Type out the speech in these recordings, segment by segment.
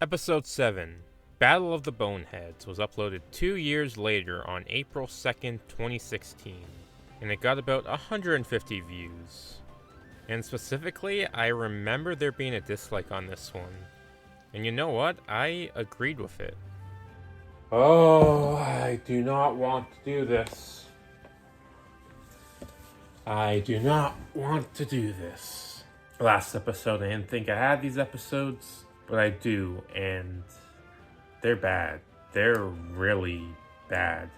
Episode 7, Battle of the Boneheads, was uploaded 2 years later on April 2nd, 2016, and it got about 150 views. And specifically, I remember there being a dislike on this one. And you know what? I agreed with it. Oh, I do not want to do this. I do not want to do this. Last episode, I didn't think I had these episodes, but I do, and they're bad. They're really bad.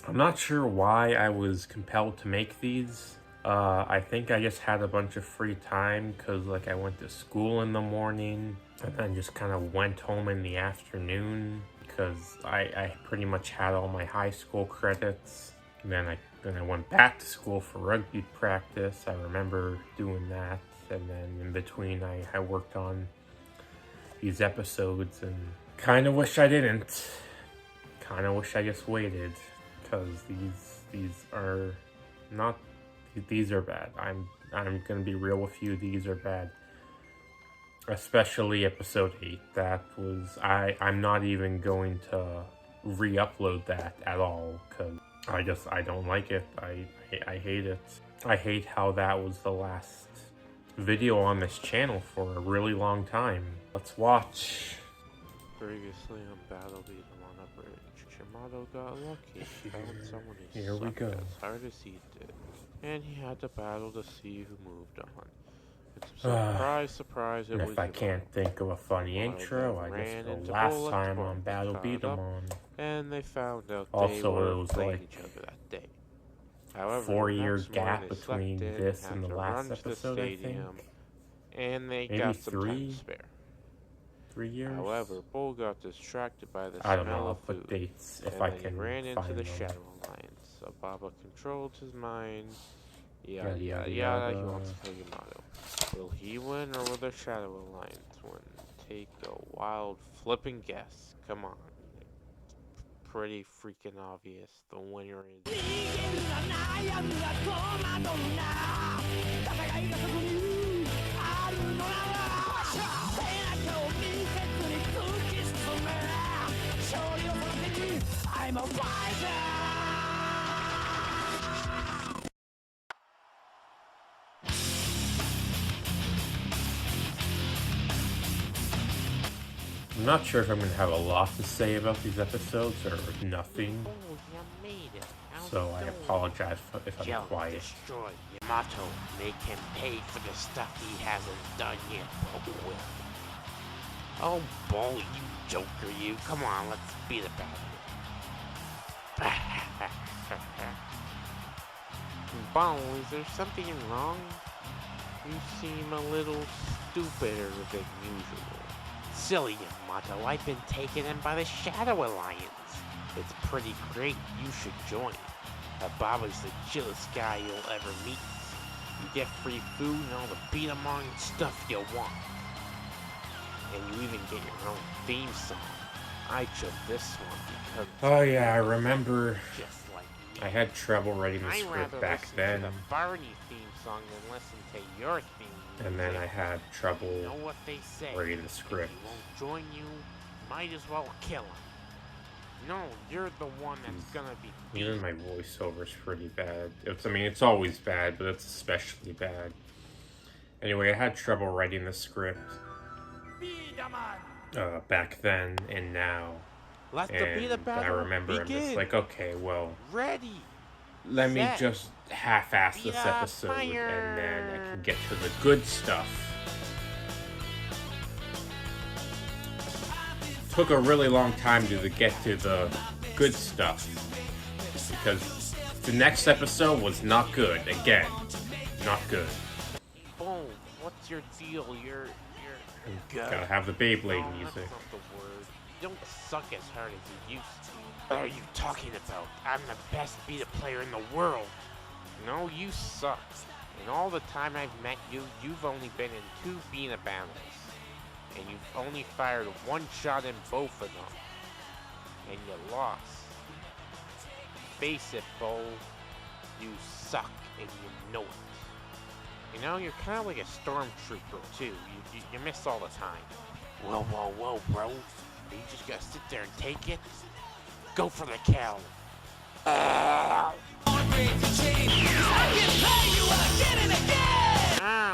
I'm not sure why I was compelled to make these. I think I just had a bunch of free time because I went to school in the morning and then just kind of went home in the afternoon because I pretty much had all my high school credits. And then I went back to school for rugby practice. I remember doing that. And then in between I worked on these episodes and kind of wish I didn't. Kind of wish I just waited because these are not. These are bad. I'm gonna be real with you. These are bad. Especially episode 8. That was I'm not even going to re-upload that at all because I don't like it. I hate it. I hate how that was the last video on this channel for a really long time. Let's watch. Previously on Battle B-Daman Abridged, Yamato got lucky. Found someone who Here we sucked go. as hard as he did, and he had to battle to see who moved on. And surprise, it And was if I can't think of a funny intro, I just go last time on Battle Beat-em-on. And they found out they Also, were it was playing each other that day. However, 4-year next gap morning they between slept in this had and the to last run to the episode, I think. stadium, and they Maybe got some time 3? to spare. 3 years? However, Bull got distracted by the I don't smell know. I'll of put food, dates if and I then can he ran into find the them. Shadow Alliance. Ababa controlled his mind. Yada Yada, yada yada, yada. He yada. wants to kill Yamato. Will he win or will the Shadow Alliance win? Take a wild flipping guess. Come on. Pretty freaking obvious. The winner is. I'm a fighter! I'm not sure if I'm going to have a lot to say about these episodes or nothing, Oh, you made it. so I apologize if I'm quiet. Destroy Yamato. Make him pay for the stuff he hasn't done yet, but will. Oh, boy, you joker, you. Come on, let's beat the battle. Bo, is there something wrong? You seem a little stupider than usual. Silly Yamato, I've been taken in by the Shadow Alliance. It's pretty great, you should join. Ababa's the chillest guy you'll ever meet. You get free food and all the beat-em-on stuff you want. And you even get your own theme song. I chose this one because Oh yeah, I remember just like me. I had trouble writing the I'd script rather back listen then, to the Barney theme song than listen to your theme. and then I music. had You trouble know what they say. writing the If script. he won't join you, might as well kill him. No, you're the one that's gonna be Even beat. my voiceover's pretty bad. It's always bad, but it's especially bad. Anyway, I had trouble writing the script back then and now. Let the beat And a battle I remember begin. I'm just like, okay, well, Ready. let me Set. just half-ass this Beat up, episode fire. and then I can get to the good stuff. Took a really long time to get to the good stuff because the next episode was not good. Again, not good. Boom. What's your deal? You're good. Gotta have the Beyblade No, music. that's not the word. You don't suck as hard as you used to. What are you talking about? I'm the best beat player in the world. No, you suck. In all the time I've met you, you've only been in 2 Bina battles. And you've only fired 1 shot in both of them. And you lost. Face it, Bo. You suck, and you know it. You know, you're kind of like a stormtrooper, too. You miss all the time. Whoa, whoa, whoa, bro. You just gotta sit there and take it? Go for the kill. Ah,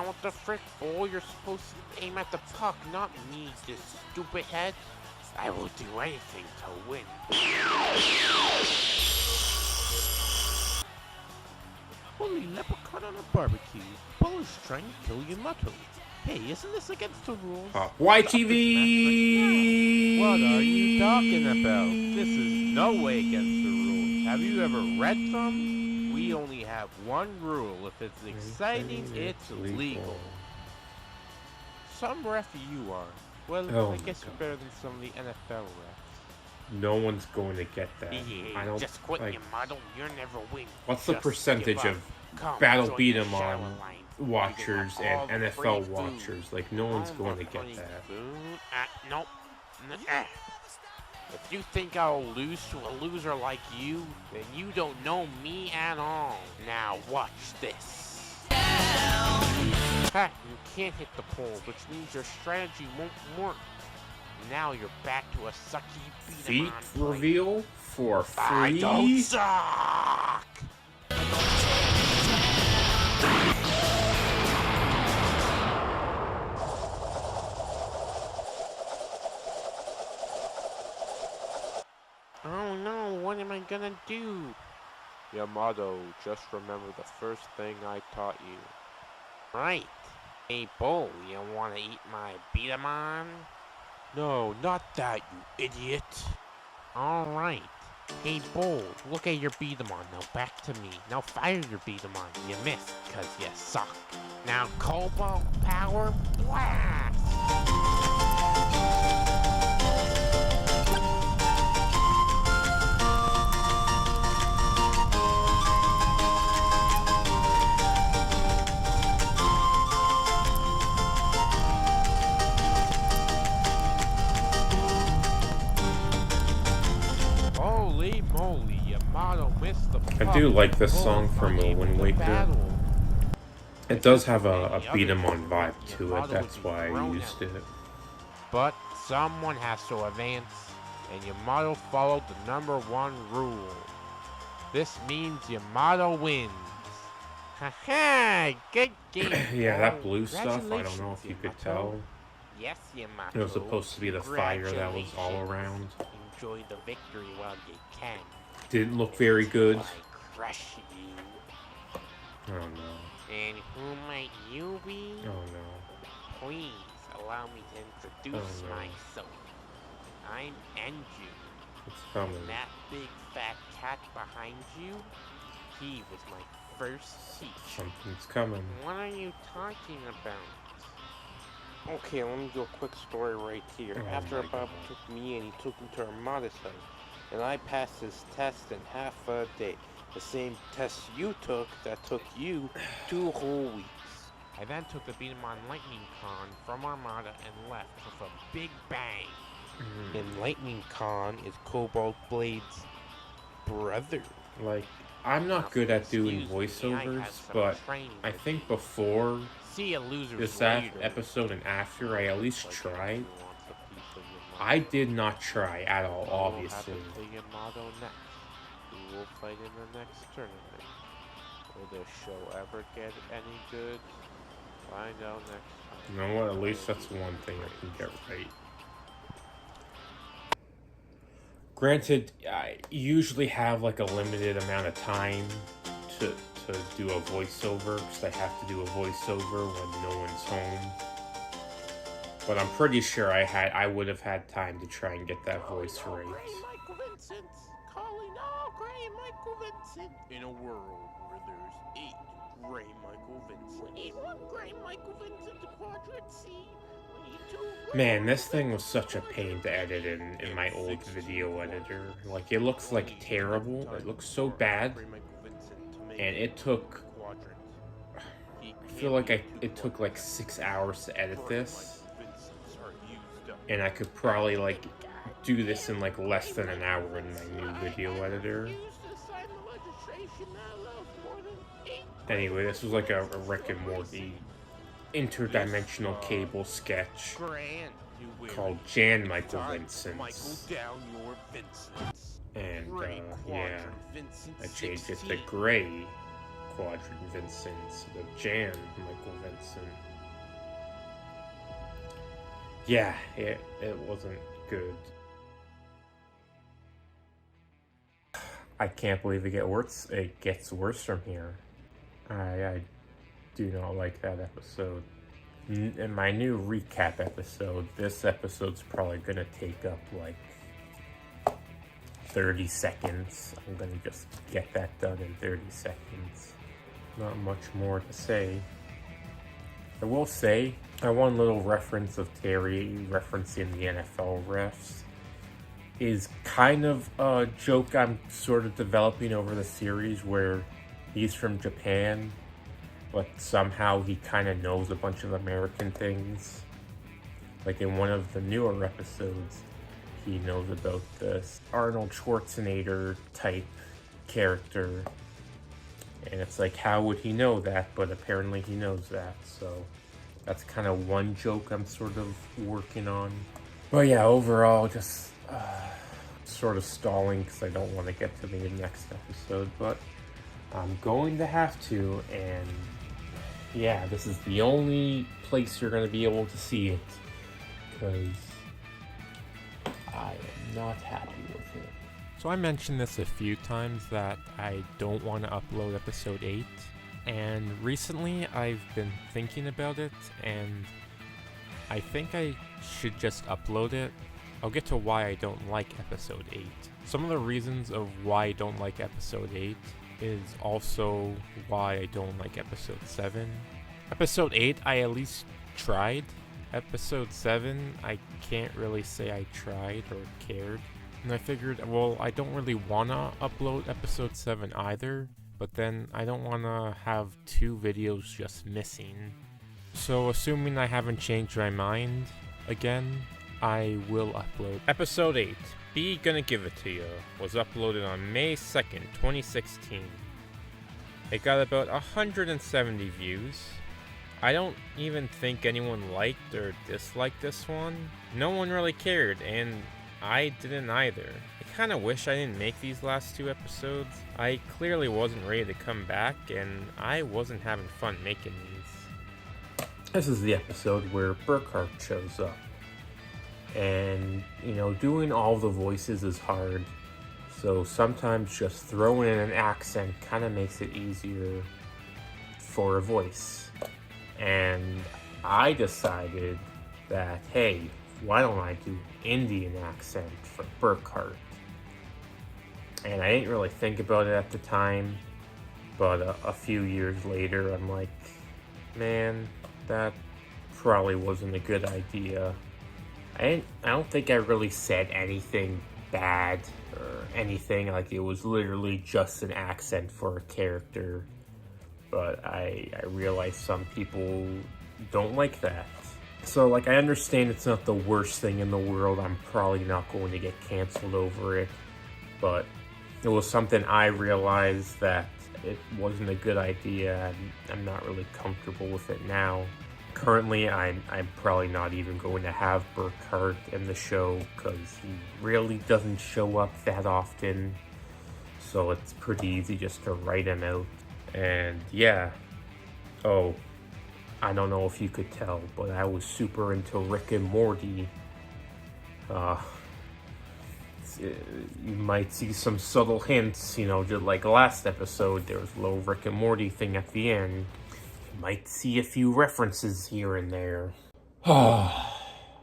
what the frick, boy? You're supposed to aim at the puck, not me, this stupid head. I will do anything to win. Holy leprechaun on a barbecue. Polish trying to kill Yamato. Hey, isn't this against the rules? YTV! What are you talking about? This is no way against the rules. Have you ever read them? We only have one rule. If it's exciting, it's legal. Some ref you are. Well, Oh I guess my you're better than some of the NFL refs. No one's going to get that. I don't Just quit like. your model, you'll never win. What's the Just percentage give up. of Come, Battle join Beat the 'em shower on line. watchers You can have all and the NFL free food. watchers? Like, no one's All going the to get free that. food. Nope. If you think I'll lose to a loser like you, then you don't know me at all. Now watch this. Ha, you can't hit the pole, which means your strategy won't work. Now you're back to a sucky Feet beat-em-on play. reveal for I free. don't suck! Oh no, what am I gonna do? Yamato, just remember the first thing I taught you. Right. Hey, Bull, you wanna eat my B-Daman? No, not that, you idiot. Alright. Hey, Bull, look at your B-Daman. Now back to me. Now fire your B-Daman. You missed, cause you suck. Now Cobalt Power Blast! Holy moly, Yamato missed the puck. I do like this Bull song from unable Wind to Waker. battle. It does have a beat 'em on vibe to it. That's why I Thrown used out. it. But someone has to advance, and Yamato followed the #1 rule. This means Yamato wins. Haha, good game. Yeah, that Bull. blue stuff. I don't know Congratulations, if you could Yamato. tell. Yes, Yamato. It was supposed to be the fire that was all Congratulations. around. Enjoy the victory while you can. Didn't look very good. I crush you. Oh no. And who might you be? Oh no. Please allow me to introduce Oh, no. myself. I'm Enju. It's coming. And that big fat cat behind you, he was my first teacher. Something's coming. What are you talking about? Okay, let me do a quick story right here. Oh After my Bob God. took me and he took me to Armada's house, and I passed his test in half a day. The same test you took that took you 2 whole weeks. I then took the Beat-em-on Lightning Con from Armada and left with a big bang. And Lightning Con is Cobalt Blade's brother. Like, I'm not good at doing voiceovers, but I think before See you losers this later. episode and after, I at least Like tried. everyone wants a piece of your I mind. did not try at all, Who obviously. will have to Yamato next? Who will fight in the next tournament? Will this show ever get any good? Find out next time. You know what? At least that's one thing I can get right. Granted, I usually have like a limited amount of time to do a voiceover because I have to do a voiceover when no one's home. But I'm pretty sure I would have had time to try and get that voice right. Michael Vincent! Calling all Gray Michael Vincent! In a world where there's 8 Gray Michael Vincent. We need 1 Gray Michael Vincent to quadrant C. We need 2 Gray Man, this thing was such a pain to edit in my old video editor. Like, it looks like terrible. It looks so bad. Gray Michael Vincent to make And it took, quadrant. I feel like it took like 6 hours to edit this. And I could probably like do this in like less than an hour in my new video editor. Anyway, this was like a Rick and Morty interdimensional cable sketch. Grant, called Jan Michael Vincent. Michael down your Vincents. And Gray yeah, Quadrant Vincent I changed it to 16. Gray Quadrant Vincent instead of Jan Michael Vincent. Yeah, it wasn't good. I can't believe it gets worse from here. I do not like that episode. In my new recap episode, this episode's probably gonna take up like 30 seconds. I'm gonna just get that done in 30 seconds. Not much more to say. I will say, one little reference of Terry referencing the NFL refs is kind of a joke I'm sort of developing over the series, where he's from Japan, but somehow he kind of knows a bunch of American things. Like in one of the newer episodes, he knows about this Arnold Schwarzenegger type character. And it's like, how would he know that? But apparently he knows that. So that's kind of one joke I'm sort of working on. But yeah, overall, just sort of stalling because I don't want to get to the next episode. But I'm going to have to. And yeah, this is the only place you're going to be able to see it. Because I am not happy with it. So I mentioned this a few times that I don't want to upload episode 8, and recently I've been thinking about it, and I think I should just upload it. I'll get to why I don't like episode 8. Some of the reasons of why I don't like episode 8 is also why I don't like episode 7. Episode 8 I at least tried. Episode 7 I can't really say I tried or cared. And I figured, well, I don't really want to upload episode 7 either, but then I don't want to have 2 videos just missing. So assuming I haven't changed my mind again, I will upload. Episode 8, Be Gonna Give It To You, was uploaded on May 2nd, 2016. It got about 170 views. I don't even think anyone liked or disliked this one. No one really cared, and I didn't either. I kinda wish I didn't make these last 2 episodes. I clearly wasn't ready to come back, and I wasn't having fun making these. This is the episode where Burkhart shows up. And, doing all the voices is hard. So sometimes just throwing in an accent kind of makes it easier for a voice. And I decided that, hey, why don't I do Indian accent for Burkhart? And I didn't really think about it at the time, but a few years later, I'm like, man, that probably wasn't a good idea. I don't think I really said anything bad or anything. Like, it was literally just an accent for a character. But I realize some people don't like that. So, I understand it's not the worst thing in the world. I'm probably not going to get canceled over it. But it was something I realized that it wasn't a good idea, and I'm not really comfortable with it now. Currently, I'm probably not even going to have Burkhart in the show because he really doesn't show up that often. So it's pretty easy just to write him out. And yeah. Oh, I don't know if you could tell, but I was super into Rick and Morty. You might see some subtle hints, just like last episode, there was a little Rick and Morty thing at the end. You might see a few references here and there.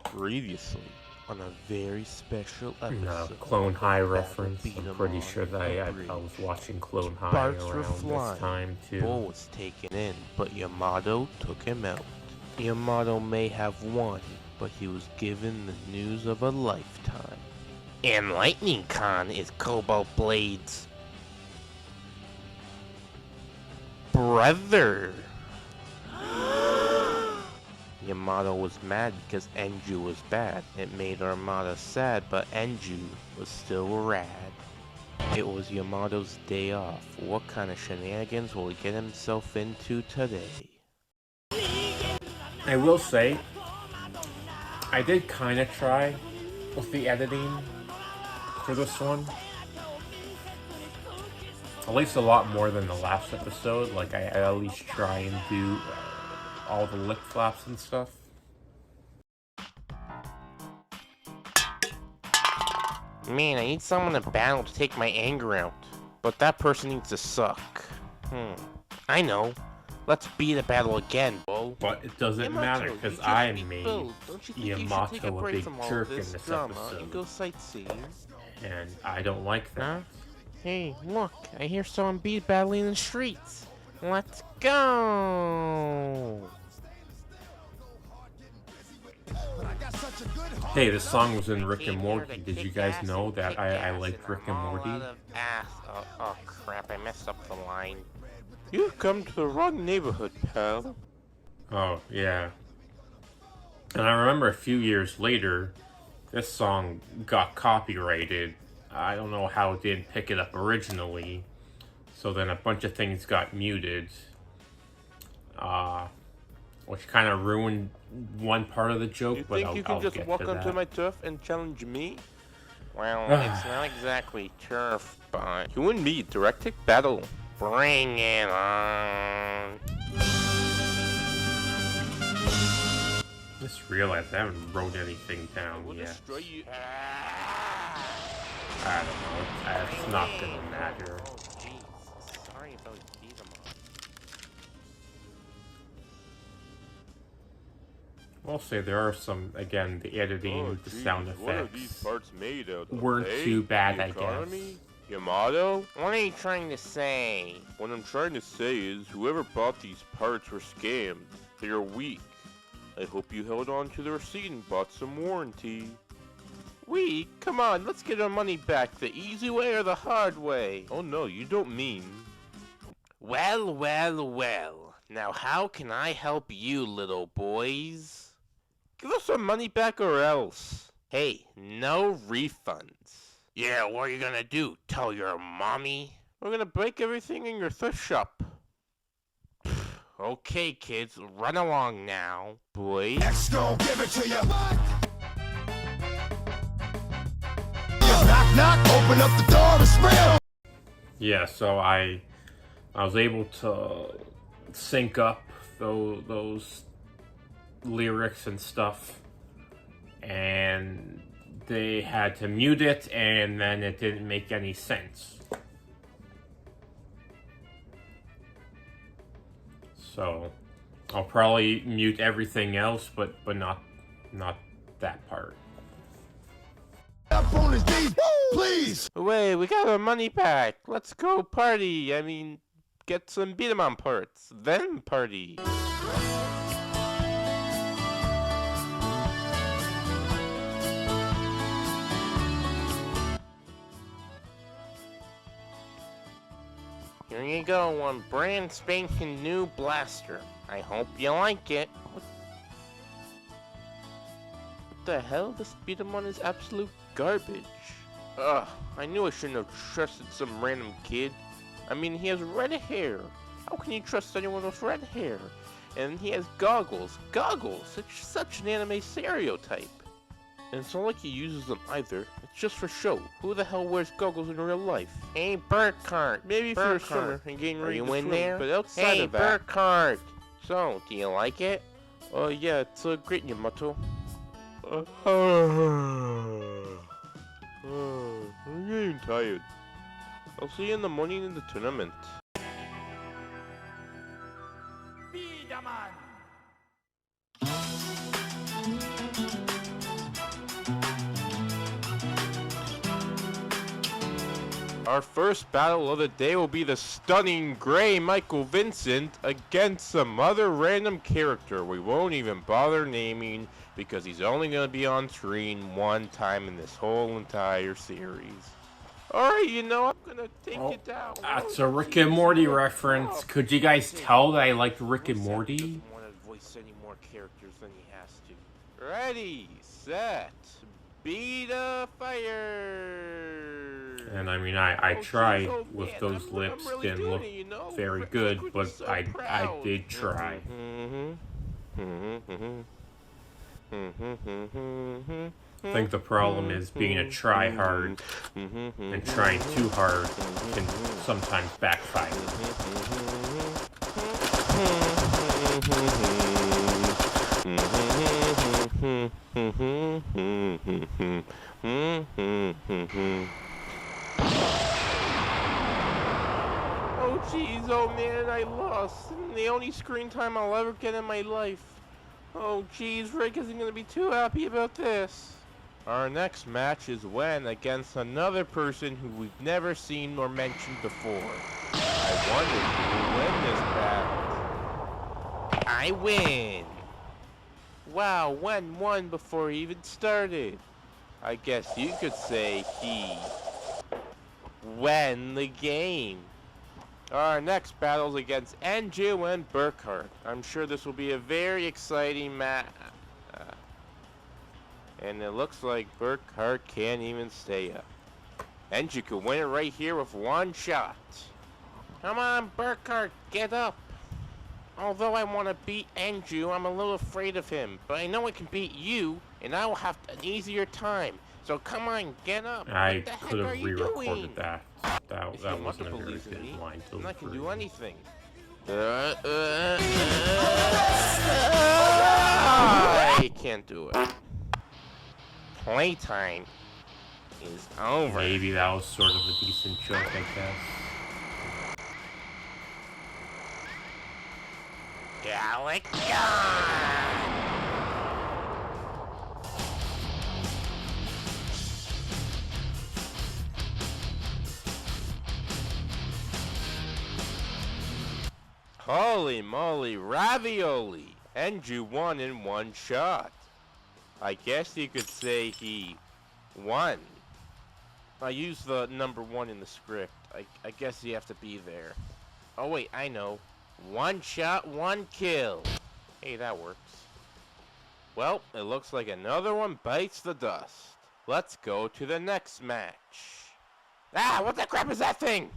Previously, on a very special episode. No, Clone High of reference. I'm B-Daman pretty sure that I was watching Clone High Sparks were around flying. this time too. Bull was taken in, but Yamato took him out. Yamato may have won, but he was given the news of a lifetime. And Lightning Khan is Cobalt Blade's brother. Yamato was mad because Enju was bad. It made Armada sad, but Enju was still rad. It was Yamato's day off. What kind of shenanigans will he get himself into today? I will say, I did kind of try with the editing for this one. At least a lot more than the last episode. Like, I at least try and do all the lip flaps and stuff. Man, I need someone to battle to take my anger out. But that person needs to suck. I know. Let's beat a battle again, bull. But it doesn't matter, because I made Yamato a big jerk in this episode. And go sightseeing? And I don't like that. Huh? Hey, look, I hear someone beat battling in the streets. Let's go! Hey, this song was in Rick and Morty. Did you guys know that I like Rick and Morty? Oh crap, I messed up the line. You've come to the wrong neighborhood, pal. Oh, yeah. And I remember a few years later, this song got copyrighted. I don't know how it didn't pick it up originally. So then a bunch of things got muted. Which kind of ruined one part of the joke, but I'll get to that. You think you can just walk onto my turf and challenge me? Well, it's not exactly turf, but you and me, direct hit battle. Bring it on. Just realized I haven't wrote anything down yet. I don't know. It's not gonna matter. Oh, jeez. Sorry about B-Daman. I'll say there are some, again, the editing, the sound effects weren't too bad, I guess. Yamato? What are you trying to say? What I'm trying to say is, whoever bought these parts were scammed. They are weak. I hope you held on to the receipt and bought some warranty. Weak? Come on, let's get our money back the easy way or the hard way. Oh no, you don't mean. Well, well, well. Now how can I help you, little boys? Give us our money back or else. Hey, no refunds. Yeah, what are you gonna do? Tell your mommy? We're gonna break everything in your thrift shop. Okay, kids, run along now, boys. X gon' give it to you. Knock, knock, open up the door, it's real. Yeah, so I was able to sync up those lyrics and stuff, and they had to mute it, and then it didn't make any sense. So I'll probably mute everything else, but not that part. Please. Wait, we got our money back. Let's go party. I mean, get some B-Daman parts, then party. Here you go, one brand spanking new blaster. I hope you like it. What the hell? This B-Daman is absolute garbage. Ugh, I knew I shouldn't have trusted some random kid. I mean, he has red hair. How can you trust anyone with red hair? And he has goggles. Goggles! It's such an anime stereotype. And it's not like he uses them either. It's just for show. Who the hell wears goggles in real life? Hey, Burkhart. Maybe if you're a swimmer and getting ready to swim, but outside of that. Hey, Burkhart. So, do you like it? Yeah, it's great, Yamato. I'm getting tired. I'll see you in the morning in the tournament. B-Daman. Our first battle of the day will be the stunning Gray Michael Vincent against some other random character we won't even bother naming because he's only going to be on screen one time in this whole entire series. Alright, you know, I'm going to take it down. That's a Rick and Morty reference. Could you guys tell that I liked Rick and Morty? He doesn't want to voice any more characters than he has to. Ready, set, beat a fire! And I mean, I tried with those lips, didn't look very good, but I did try. I think the problem is being a try-hard and trying too hard can sometimes backfire. Oh jeez, oh man, I lost. The only screen time I'll ever get in my life. Oh jeez, Rick isn't gonna be too happy about this. Our next match is Wen against another person who we've never seen nor mentioned before. I wonder who will win this battle. I win! Wow, Wen won before he even started. I guess you could say he won the game. Our next battle is against Anju and Burkhart. I'm sure this will be a very exciting match. And it looks like Burkhart can't even stay up. Anju could win it right here with one shot. Come on, Burkhart, get up. Although I want to beat Anju, I'm a little afraid of him. But I know I can beat you, and I will have an easier time. So come on, get up. I could have re-recorded that. That wasn't a very good good line to I can improve. do anything. I can't do it. Playtime is over. Maybe that was sort of a decent joke, I guess. Gallic Gun! Holy moly, ravioli! Anju won in one shot. I guess you could say he won. I used the number 1 in the script. I guess you have to be there. Oh wait, I know. One shot, one kill. Hey, that works. Well, it looks like another one bites the dust. Let's go to the next match. Ah, what the crap is that thing?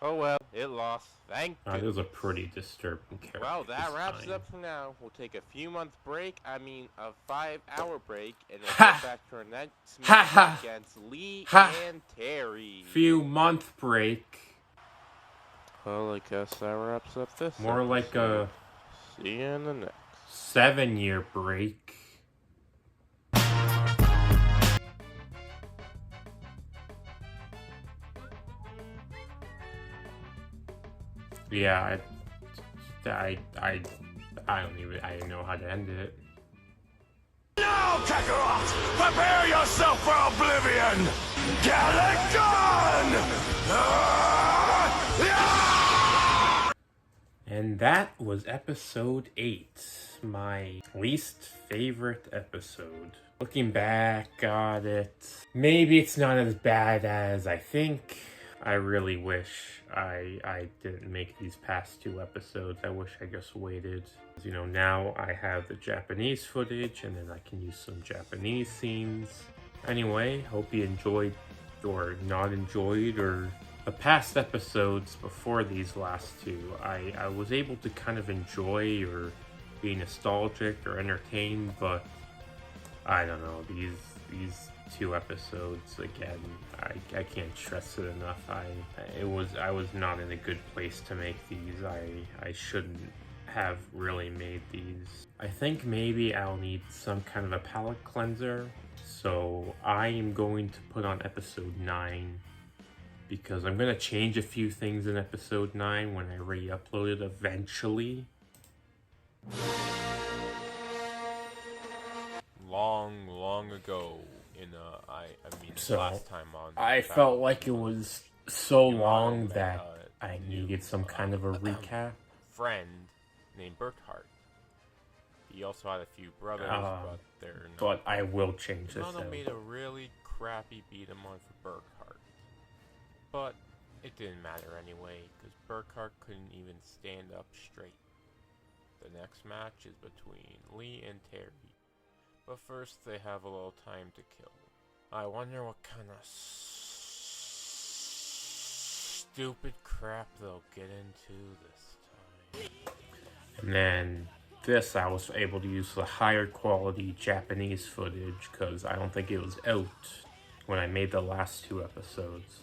Oh well, it lost. Thank That goodness. is a pretty disturbing character. Well, that wraps it design. up for now. We'll take a few month break. I mean, a 5-hour break, and then Ha! get back to our next Ha match ha! against Lee Ha! and Terry. Few month break. Well, I guess that wraps up this. More like a See you in the next. 7-year break. Yeah, I don't know how to end it. Now, Kakarot, prepare yourself for oblivion! Gallic Gun! And that was episode 8, my least favorite episode. Looking back on it, maybe it's not as bad as I think. I really wish I didn't make these past 2 episodes. I wish I just waited. You know, now I have the Japanese footage and then I can use some Japanese scenes. Anyway, hope you enjoyed or not enjoyed or the past episodes before these last 2. I was able to kind of enjoy or be nostalgic or entertained, but I don't know, these 2 episodes again, I can't stress it enough. I was not in a good place to make these. I shouldn't have really made these. I think maybe I'll need some kind of a palate cleanser. So I am going to put on episode 9 because I'm gonna change a few things in episode 9 when I re-upload it eventually. Long ago in So, last time on I Battle felt like it was so you long remember that I needed some kind of a recap. friend named Burkhart. He also had a few brothers, but they're not. But I will change this Nana out. made a really crappy beat-em-on for Burkhart. But it didn't matter anyway, because Burkhart couldn't even stand up straight. The next match is between Lee and Terry. But first, they have a little time to kill. I wonder what kind of stupid crap they'll get into this time. And then this, I was able to use the higher quality Japanese footage because I don't think it was out when I made the last 2 episodes.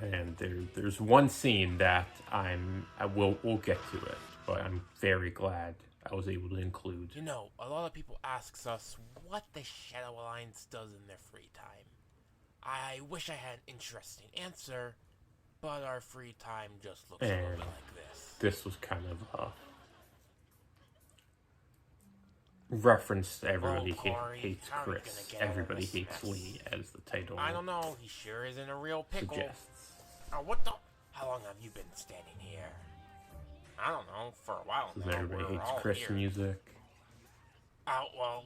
And there's one scene that we'll get to it, but I'm very glad I was able to include. You know, a lot of people asks us what the Shadow Alliance does in their free time. I wish I had an interesting answer, but our free time just looks a little bit like this. This was kind of a reference to Everybody Corey, Hates how are we Chris, gonna get out of Everybody this Hates mess? Lee, as the title I don't know, he sure is in a real pickle. suggests. Oh, what the? How long have you been standing here? I don't know, for a while This now. is Everybody We're Hates all Chris here. music. Oh, well,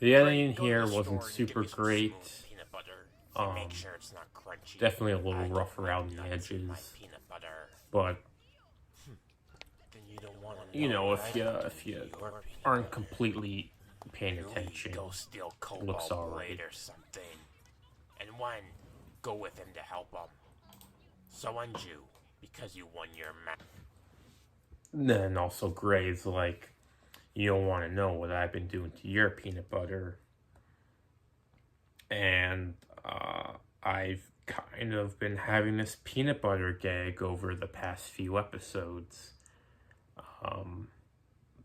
The editing Greg, go to here the wasn't store and get super me some great. smooth peanut butter. And make sure it's not crunchy. Definitely a little I don't rough like around the nuts in my edges, peanut butter. but Then you don't want to you know, what if I you do to if you your peanut aren't butter. completely paying Louis, attention, go steal looks Cobalt alright. Blade or something. And one, go with him to help him. So Anju, because you won your match. then also Gray's like, you don't want to know what I've been doing to your peanut butter. And I've kind of been having this peanut butter gag over the past few episodes.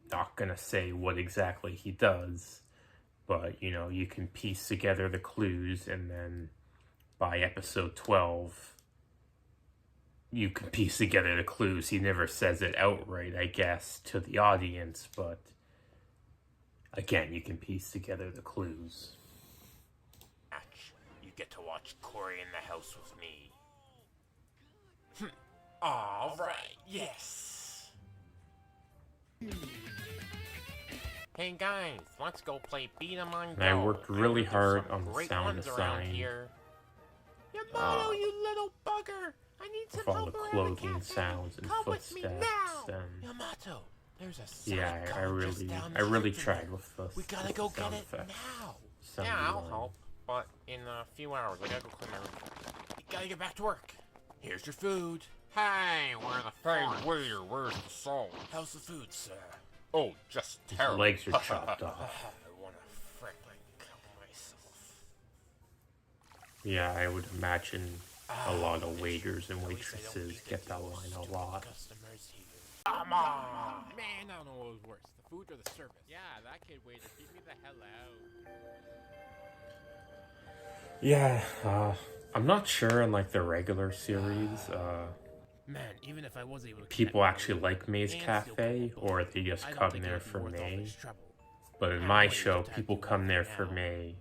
Not gonna say what exactly he does, but you know, you can piece together the clues, and then by episode 12, you can piece together the clues. He never says it outright, I guess, to the audience, but again, you can piece together the clues. You get to watch Corey in the house with me. Alright, yes. Hey guys, let's go play B-Daman. And I worked really hard on the great sound ones around design. here. Yamato, you little bugger! I need some With all help the around clothing cafe. sounds and Come with me footsteps now. and Yamato, there's a side yeah, I con just really down the really street tried from with the We gotta with go the get sound it effects. now. Sound Yeah, I'll design. help, but in a few hours. I gotta go clean my room. You gotta get back to work. Here's your food. Hey, where the fuck? Hey, waiter, where's the salt? How's the food, sir? Oh, just His terrible. legs are chopped off. I wanna frickin' kill myself. Yeah, I would imagine a lot of waiters and At least I don't waitresses need to get that deal with line a stupid lot. Customers here. Come on! Man, I don't know what was worse, the food or the service. Yeah, that kid waiter, keep me the hell out. Yeah, I'm not sure in like the regular series, Man, even if I was able to people connect actually with like May's and Cafe, still or they just I don't come think there it'd be for worth all May. this trouble. But in I'm my waiting show, to people tag you come right there now. for May,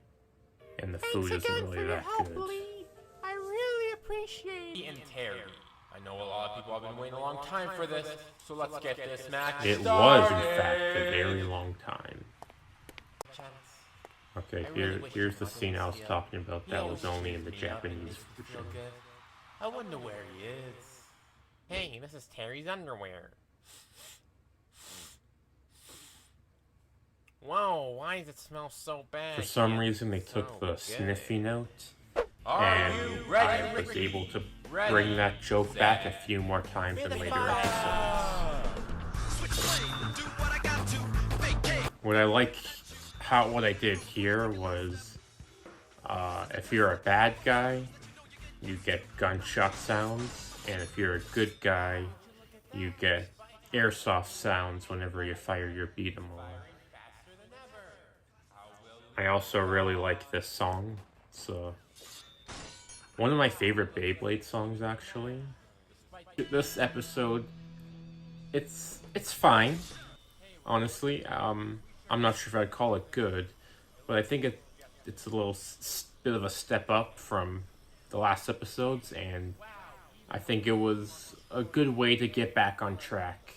and the food isn't really that good. I really appreciate it. And Terry. I know a lot of people have been waiting a long time for this, so let's get this match It was, started. in fact, a very long time. Chance. Okay, I really wish here's you the could scene I was see it. talking about. He That always was only in cheers the me up and Japanese makes me feel version. good. I wonder where he is. Hey, this is Terry's underwear. Whoa, why does it smell so bad? For some here? reason, they took So the good. sniffy note, Are and you I ready, was Ricky? able to Ready, bring that joke set, back a few more times in later episodes. What I like, what I did here was, if you're a bad guy, you get gunshot sounds, and if you're a good guy, you get airsoft sounds whenever you fire your beat 'em all. I also really like this song. It's one of my favorite Beyblade songs, actually. This episode, it's fine, honestly. I'm not sure if I'd call it good, but I think it's a little bit of a step up from the last episodes, and I think it was a good way to get back on track.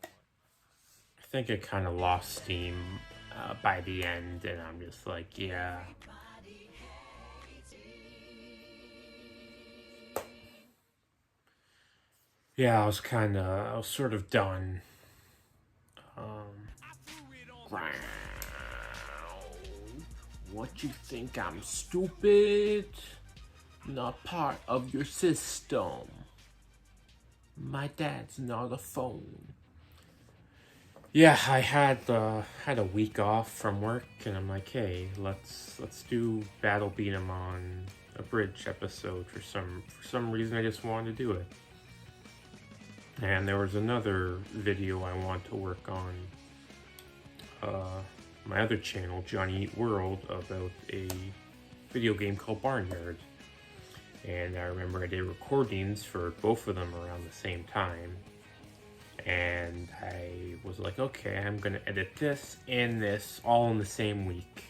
I think it kind of lost steam by the end, and I'm just like, yeah. Yeah, I was sort of done. What you think, I'm stupid? Not part of your system. My dad's not a phone. yeah, I had a week off from work, and I'm like, hey, let's do Battle B-Daman Abridged episode. For some reason, I just wanted to do it. And there was another video I want to work on my other channel, Johnny Eat World, about a video game called Barnyard. And I remember I did recordings for both of them around the same time. And I was like, okay, I'm gonna edit this and this all in the same week.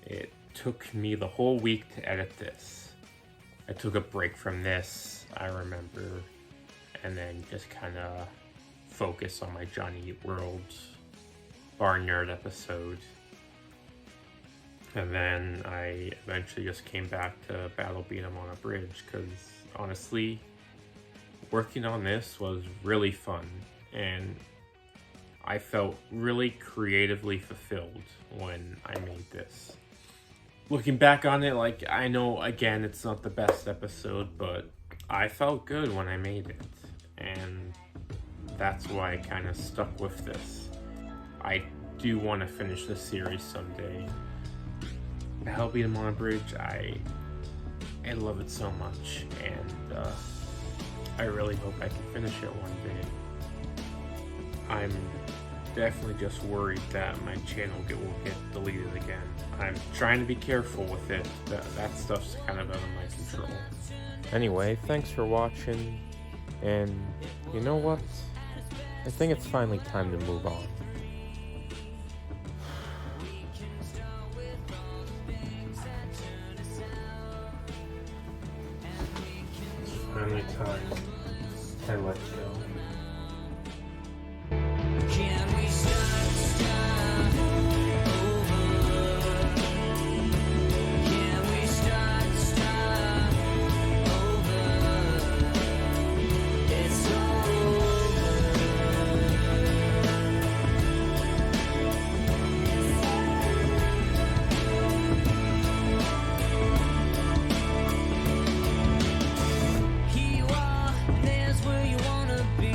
It took me the whole week to edit this. I took a break from this, I remember, and then just kind of focus on my Johnny Eat World Barnyard episode. And then I eventually just came back to Battle B-Daman Abridged, because honestly, working on this was really fun, and I felt really creatively fulfilled when I made this. Looking back on it, like, I know, again, it's not the best episode, but I felt good when I made it, and that's why I kind of stuck with this. I do want to finish this series someday. Battle B-Daman Abridged, I love it so much, and I really hope I can finish it one day. I'm definitely just worried that my channel will get deleted again. I'm trying to be careful with it. That stuff's kind of out of my control. Anyway, thanks for watching, and you know what? I think it's finally time to move on. Finally time I let go. Can we start over? Can we start over? It's Here you are, there's where you wanna be.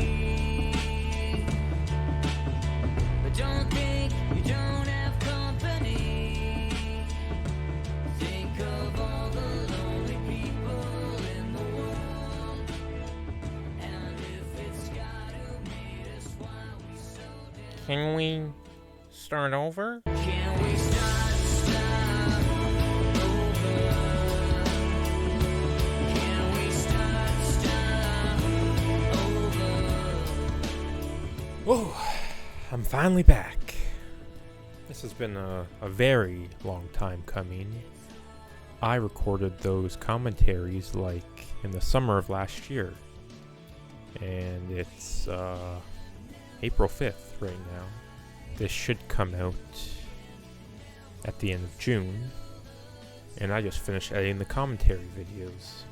But don't think you don't have company. Think of all the lonely people in the world. And if it's God who made us, why we so damn. Can we start over? Can we start over? Can we start over? Whoa, I'm finally back. This has been a very long time coming. I recorded those commentaries like in the summer of last year. And it's April 5th right now. This should come out at the end of June. And I just finished editing the commentary videos.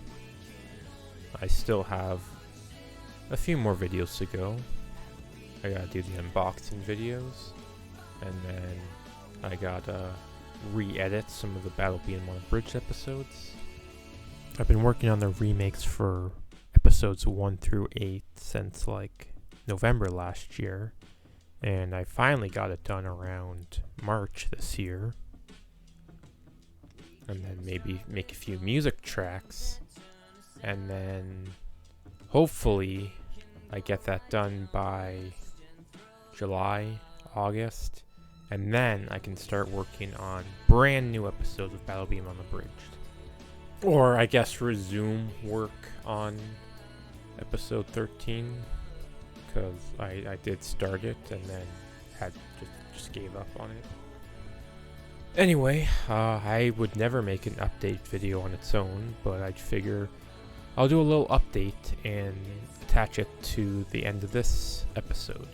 I still have a few more videos to go. I gotta do the unboxing videos, and then I gotta re-edit some of the Battle B-Daman Abridged episodes. I've been working on the remakes for episodes 1 through 8 since like November last year, and I finally got it done around March this year. And then maybe make a few music tracks, and then hopefully I get that done by July, August, and then I can start working on brand new episodes of Battle B-Daman Abridged. Or I guess resume work on episode 13, because I did start it and then had just gave up on it. Anyway, I would never make an update video on its own, but I'd figure I'll do a little update and attach it to the end of this episode.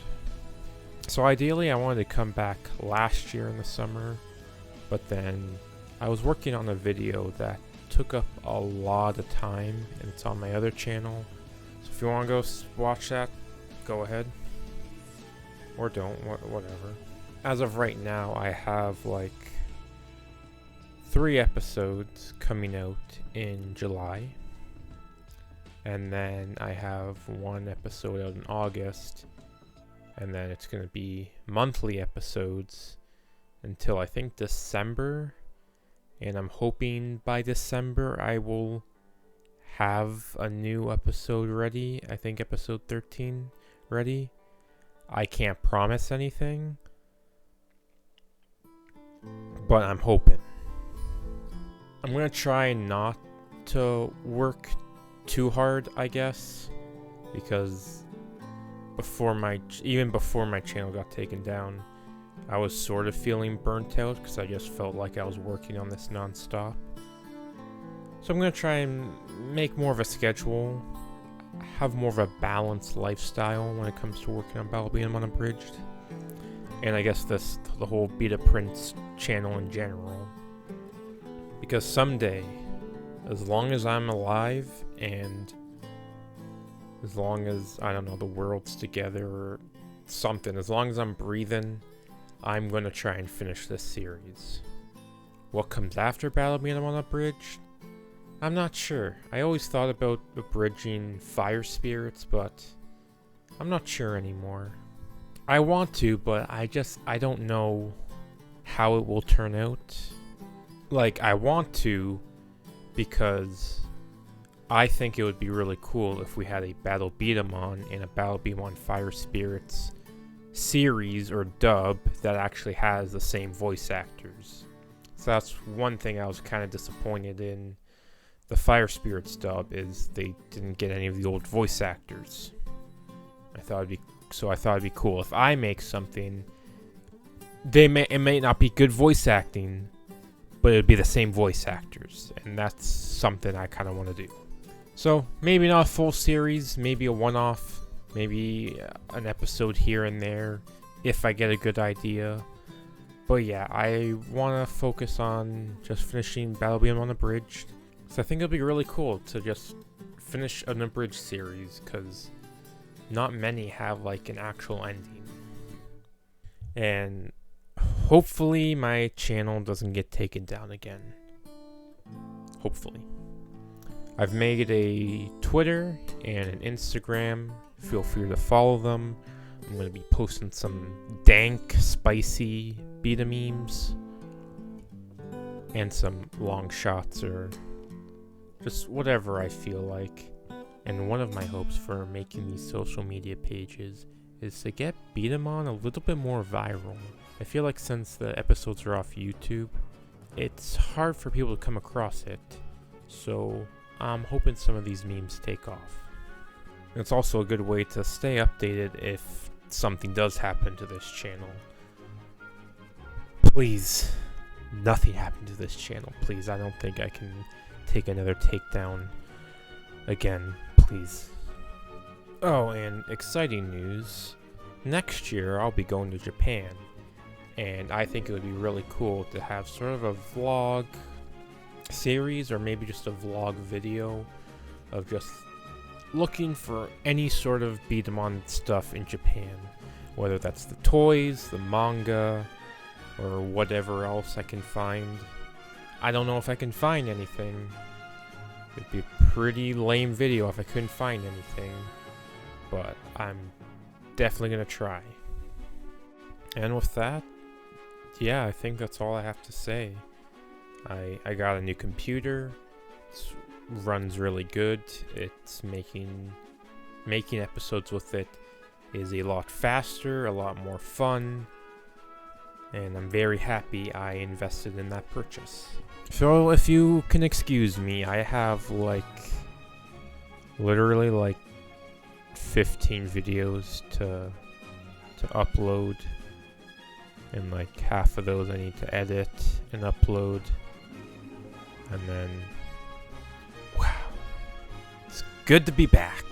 So ideally I wanted to come back last year in the summer, but then I was working on a video that took up a lot of time, and it's on my other channel. So if you want to go watch that, go ahead. Or don't, whatever. As of right now, I have like 3 episodes coming out in July. And then I have 1 episode out in August. and then it's going to be monthly episodes until I think December, and I'm hoping by December I will have a new episode ready. I think episode 13 ready. I can't promise anything, but I'm hoping. I'm going to try not to work too hard, I guess, because even before my channel got taken down, I was sort of feeling burnt out because I just felt like I was working on this non-stop. So I'm going to try and make more of a schedule, have more of a balanced lifestyle when it comes to working on B-Daman Abridged, and I guess the whole Beta Prince channel in general. Because someday, as long as I'm alive and as long as, I don't know, the world's together or something, as long as I'm breathing, I'm going to try and finish this series. What comes after B-Daman Abridged? I'm not sure. I always thought about abridging Fire Spirits, but I'm not sure anymore. I want to, but I don't know how it will turn out. Like, I want to because I think it would be really cool if we had a Battle B-Daman and a Battle B-Daman Fire Spirits series or dub that actually has the same voice actors. So that's one thing I was kind of disappointed in the Fire Spirits dub, is they didn't get any of the old voice actors. I thought it'd be cool if I make something. It may not be good voice acting, but it would be the same voice actors, and that's something I kind of want to do. So maybe not a full series, maybe a one-off, maybe an episode here and there if I get a good idea. But yeah, I want to focus on just finishing B-Daman Abridged. So I think it'll be really cool to just finish an abridged series, because not many have like an actual ending. And hopefully my channel doesn't get taken down again. Hopefully. I've made a Twitter and an Instagram. Feel free to follow them. I'm going to be posting some dank, spicy beta memes. And some long shots or just whatever I feel like. And one of my hopes for making these social media pages is to get B-Daman a little bit more viral. I feel like since the episodes are off YouTube, it's hard for people to come across it. So I'm hoping some of these memes take off. And it's also a good way to stay updated if something does happen to this channel. Please, nothing happen to this channel. Please, I don't think I can take another takedown again. Please. Oh, and exciting news. Next year, I'll be going to Japan. And I think it would be really cool to have sort of a vlog series, or maybe just a vlog video of just looking for any sort of B-Daman stuff in Japan. Whether that's the toys, the manga, or whatever else I can find. I don't know if I can find anything. It'd be a pretty lame video if I couldn't find anything. But I'm definitely going to try. And with that, yeah, I think that's all I have to say. I got a new computer. It runs really good. It's making episodes with it is a lot faster, a lot more fun. And I'm very happy I invested in that purchase. So if you can excuse me, I have literally like 15 videos to upload, and like half of those I need to edit and upload, and then wow, it's good to be back.